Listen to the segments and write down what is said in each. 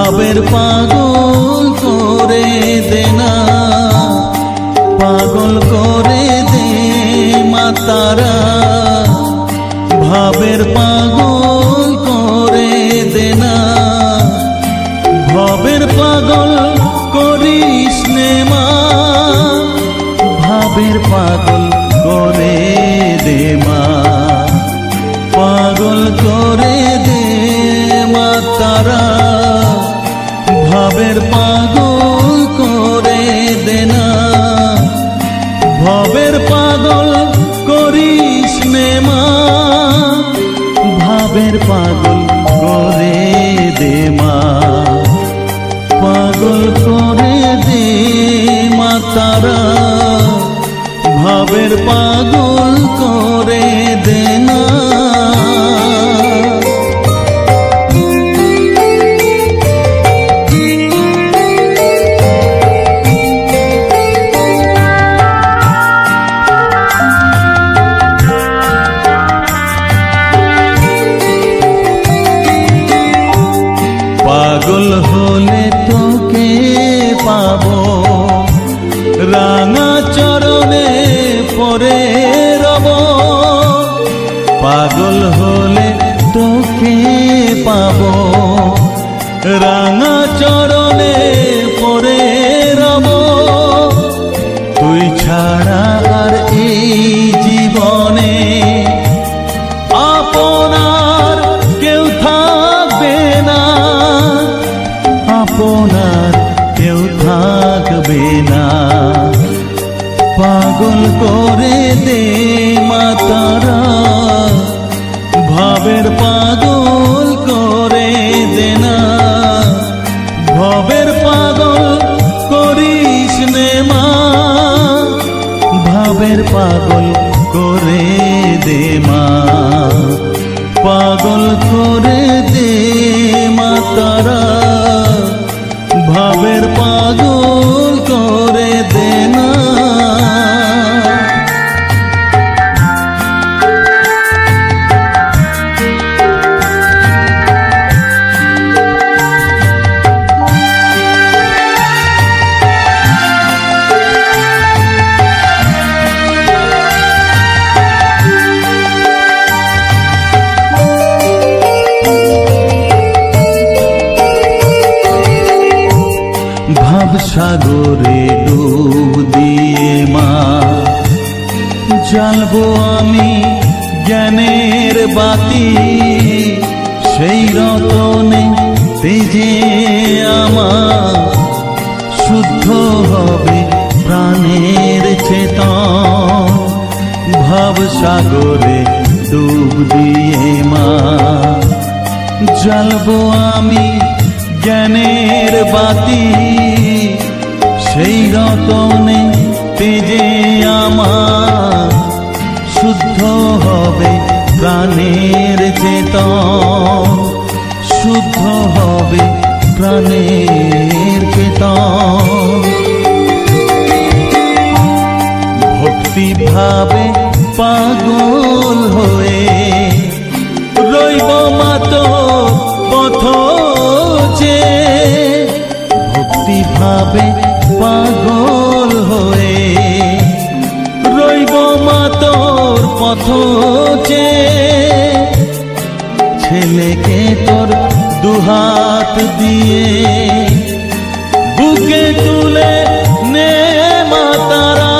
ভাবের পাগল করে দে না, পাগল করে দে মা তারা, ভাবের পাগল করে দে না, ভবের পাগল করিস নে মা, ভাবের পাগল করে দে মা, পাগল করে দে মা তারা, ভাবের পাগল করে দে না, ভবের পাগল করিস নে মা, ভাবের পাগল করে দে মা, পাগল করে দে মা তারা, ভাবের পাগল করে দে না। পাগল হলে তোকে পাবো, রাঙা চরণে পরে রব, পাগল হলে তোকে পাবো, রাঙা চরণে পরে রব, তুই ছাড়া আর এই জীবনে আপনার কেউ থাকবে না, আপনার কেউ থাকবে না, পাগল করে দে মা তারা, ভাবের পাগল করে দে না, ভবের পাগল করিস নে মা, ভাবের পাগল করে দে মা, পাগল করে দে মা তারা, ভাবের পাগল করে দে না। সাগরে ডুব দিয়ে মা জ্বালবো আমি জ্ঞানের বাতি, সেই রতনে তেজে আমার শুদ্ধ হবে প্রাণের চেতন, ভাব সাগরে ডুব দিয়ে মা জ্বালবো আমি জ্ঞানের বাতি, সেই রতনে তেজে আমার শুদ্ধ হবে প্রাণের চেতন, শুদ্ধ হবে প্রাণের চেতন, ভক্তি ভাবে পাগল হয়ে রইব মাতো পথ চেয়ে, ভক্তি ভাবে পাগল হয়ে রইব মা তোর পথ চেয়ে, ছেলেকে তোর দুহাত দিয়ে বুকে তুলে নে মা তারা,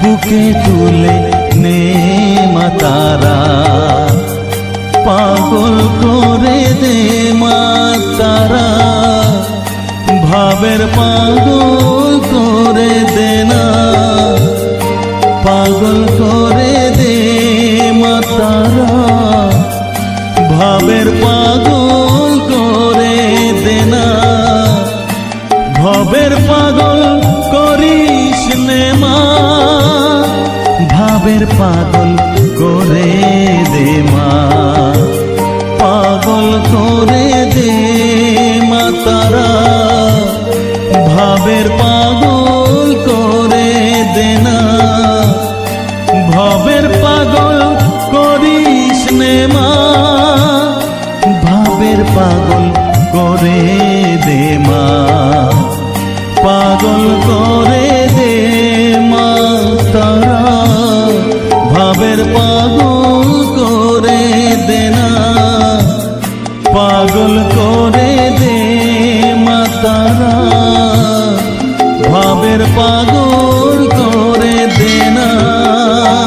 বুকে তুলে নে মা তারা, পাগল করে দে মা তারা, ভাবের পাগল করে দে না, পাগল করে দে মা তারা, ভাবের পাগল করে দে না, ভবের পাগল করিস নে মা, ভাবের পাগল করে দে মা, পাগল করে দে মা তারা, ভাবের পাগল করে দে না, ভবের পাগল করিস নে মা, ভাবের পাগল করে দে মা, পাগল করে দে মা তারা, ভাবের পাগল করে দে না, পাগল করে দে মা তারা, ভাবের পাগল